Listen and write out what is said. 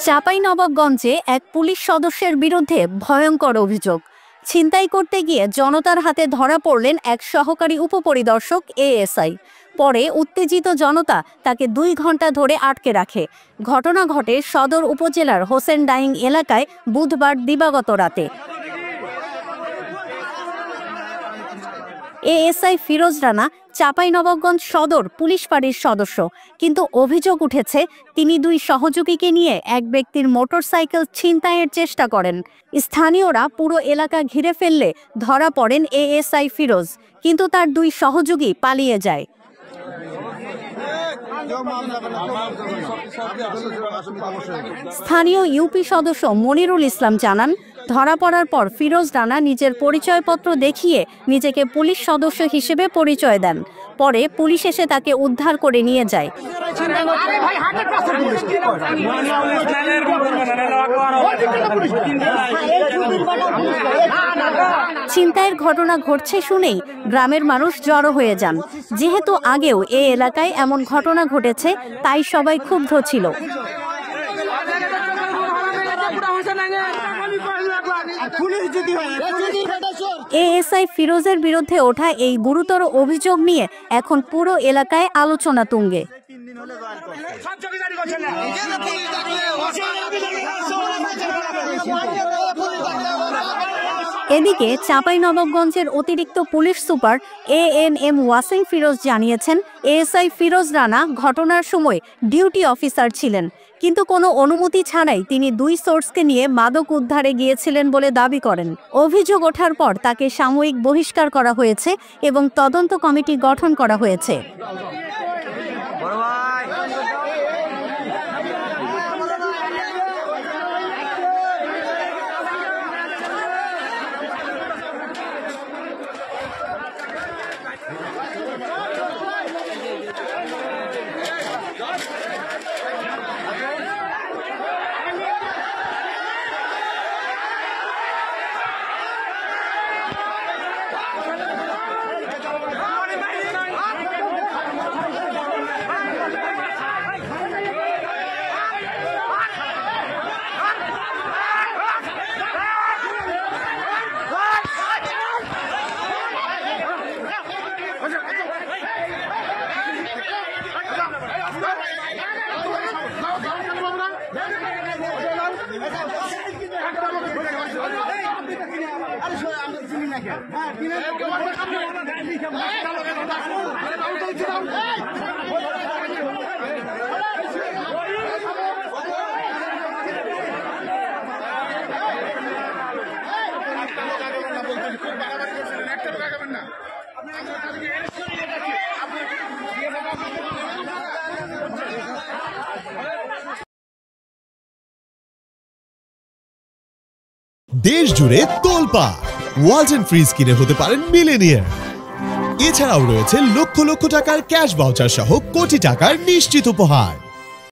চাঁপাইনবাবগঞ্জে এক পুলিশ সদস্যের বিরুদ্ধে ভয়ঙ্কর অভিযোগ। ছিনতাই করতে গিয়ে জনতার হাতে ধরা পড়লেন এক সহকারী উপপরিদর্শক এএসআই। পরে উত্তেজিত জনতা তাকে 2 ঘন্টা ধরে আটকে রাখে। ঘটনা ঘটে সদর উপজেলার হোসেন ডাইং এলাকায় বুধবার দিবাগত রাতে। এএসআই ফিরোজ রানা চাঁপাইনবাবগঞ্জ সদর পুলিশ ফাঁড়ির সদস্য, কিন্তু অভিযোগ উঠেছে তিনি 2 সহযোগীকে নিয়ে এক ব্যক্তির মোটরসাইকেল ছিনতাইয়ের চেষ্টা করেন। স্থানীয়রা পুরো এলাকা ঘিরে ফেললে ধরা পড়েন এএসআই ফিরোজ, কিন্তু তার 2 সহযোগী পালিয়ে যায়। স্থানীয় ইউপি সদস্য মনিরুল ইসলাম জানান, ধরা পড়ার পর ফিরোজ রানা নিজের পরিচয়পত্র দেখিয়ে নিজেকে পুলিশ সদস্য হিসেবে পরিচয় দেন। পরে পুলিশ এসে তাকে উদ্ধার করে নিয়ে যায়। ছিনতাইয়ের ঘটনা ঘটছে শুনেই গ্রামের মানুষ জড়ো হয়ে যান। যেহেতু আগেও এই এলাকায় এমন ঘটনা ঘটেছে, তাই সবাই ক্ষুব্ধ ছিল। এএসআই ফিরোজের বিরুদ্ধে ওঠা এই গুরুতর অভিযোগ নিয়ে এখন পুরো এলাকায় আলোচনা তুঙ্গে। এদিকে চাঁপাইনবাবগঞ্জের অতিরিক্ত police super ANM Wasim Firoz জানিয়েছেন, এএসআই ফিরোজ রানা ঘটনার সময় ডিউটি অফিসার ছিলেন, কিন্তু কোনো অনুমতি ছাড়াই তিনি 2 সোর্সকে নিয়ে মাদক উদ্ধারে গিয়েছিলেন বলে দাবি করেন। অভিযোগ ওঠার পর তাকে সাময়িক বহিষ্কার করা হয়েছে এবং তদন্ত কমিটি গঠন করা হয়েছে। দেশ জুড়ে তোলপা ওয়ালটন ফ্রিজ কিনে হতে পারেন মিলেনিয়ার। এছাড়াও রয়েছে লক্ষ লক্ষ টাকার ক্যাশ ভাউচার সহ কোটি টাকার নিশ্চিত উপহার।